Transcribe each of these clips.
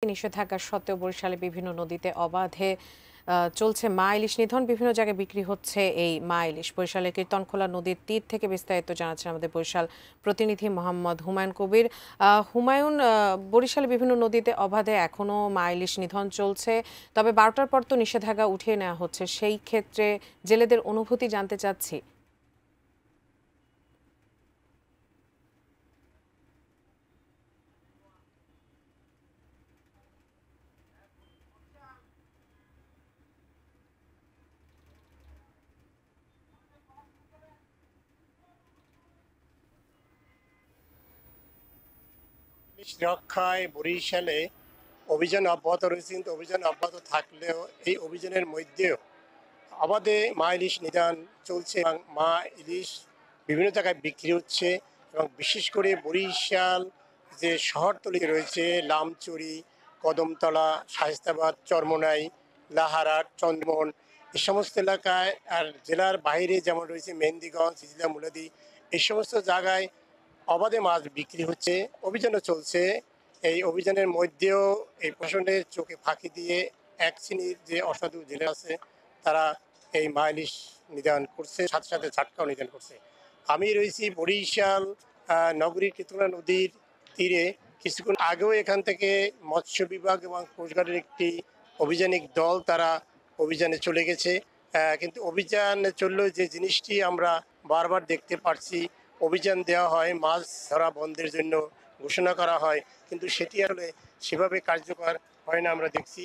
নিষেধাজ্ঞা সত্ত্বেও বরিশালে বিভিন্ন নদীতে অবাধে চলছে মা ইলিশ নিধন। বিভিন্ন জায়গায় বিক্রি হচ্ছে এই মা ইলিশ। বরিশালের কীর্তনখোলা নদীর তীর থেকে বিস্তারিত জানাচ্ছেন আমাদের বরিশাল প্রতিনিধি মোহাম্মদ হুমায়ুন কবির। হুমায়ুন, বরিশালে বিভিন্ন নদীতে অবাধে এখনো মা ইলিশ নিধন চলছে, তবে 12টার পর তো নিষেধাজ্ঞা উঠিয়ে নেওয়া হচ্ছে। সেই ক্ষেত্রে জেলেদের অনুভূতি জানতে চাচ্ছি। রক্ষায় বরিশালে অভিযান অব্যাহত রয়েছে, কিন্তু অভিযান অব্যাহত থাকলেও এই অভিযানের মধ্যেও অবাধে মা ইলিশ নিধন চলছে এবং মা ইলিশ বিভিন্ন জায়গায় বিক্রি হচ্ছে। এবং বিশেষ করে বরিশাল যে শহরতলি রয়েছে, লামচুরি, কদমতলা, শায়েস্তাবাদ, চরমোনাই, লাহারাট, চন্দ্রমোহন, এই সমস্ত এলাকায়, আর জেলার বাইরে যেমন রয়েছে মেহেন্দিগঞ্জ, চিচিলা, মুলাদি, এই সমস্ত জায়গায় অবাধে মাছ বিক্রি হচ্ছে, অভিযানও চলছে। এই অভিযানের মধ্যেও এই প্রশাসনের চোখে ফাঁকি দিয়ে এক শ্রেণীর যে অসাধু জেলে আছে, তারা এই মা ইলিশ নিধন করছে, সাথে সাথে ঝাটকাও নিধন করছে। আমি রয়েছি বরিশাল নগরীর কীর্তনা নদীর তীরে। কিছুক্ষণ আগেও এখান থেকে মৎস্য বিভাগ এবং কোস্টগার্ডের একটি অভিযানিক দল তারা অভিযানে চলে গেছে। কিন্তু অভিযান চললেও যে জিনিসটি আমরা বারবার দেখতে পাচ্ছি, অভিযান দেওয়া হয়, মাছ ধরা বন্ধের জন্য ঘোষণা করা হয়, কিন্তু সেটি আসলে সেভাবে কার্যকর হয় না। আমরা দেখছি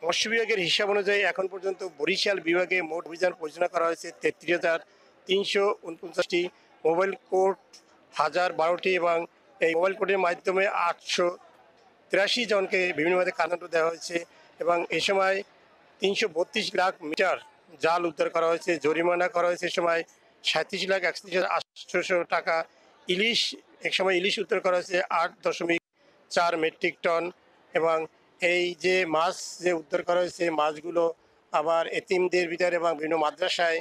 মৎস্য বিভাগের হিসাব অনুযায়ী এখন পর্যন্ত বরিশাল বিভাগে মোট অভিযান পরিচালনা করা হয়েছে 33,349টি, মোবাইল কোর্ট 1,012টি, এবং এই মোবাইল কোর্টের মাধ্যমে 883 জনকে বিভিন্নভাবে কারাদণ্ড দেওয়া হয়েছে। এবং এ সময় 332 লাখ মিটার জাল উদ্ধার করা হয়েছে, জরিমানা করা হয়েছে। এ সময় 37,31,800 টাকা। ইলিশ, এক সময় ইলিশ উদ্ধার করা হয়েছে 8.4 মেট্রিক টন। এবং এই যে মাছ যে উদ্ধার করা হয়েছে, মাছগুলো আবার এতিমদের ভিতরে এবং বিভিন্ন মাদ্রাসায়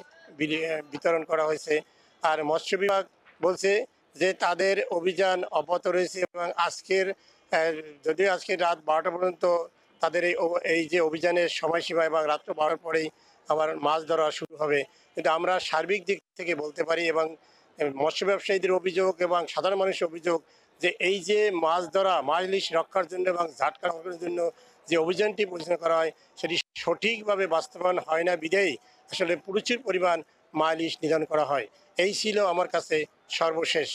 বিতরণ করা হয়েছে। আর মৎস্য বিভাগ বলছে যে তাদের অভিযান অব্যাহত রয়েছে এবং যদিও আজকে রাত 12টা পর্যন্ত তাদের এই যে অভিযানের সময়সীমা, এবং রাত্র 12টার পরেই আবার মাছ ধরা শুরু হবে। কিন্তু আমরা সার্বিক দিক থেকে বলতে পারি, এবং মৎস্য ব্যবসায়ীদের অভিযোগ এবং সাধারণ মানুষের অভিযোগ, যে এই যে মাছ ধরা, মাছ ইলিশ রক্ষার জন্য এবং ঝাটকা রক্ষার জন্য যে অভিযানটি পরিচালনা করা হয়, সেটি সঠিকভাবে বাস্তবায়ন হয় না বিধায়ী আসলে প্রচুর পরিমাণ মা ইলিশ নিধন করা হয়। এই ছিল আমার কাছে সর্বশেষ।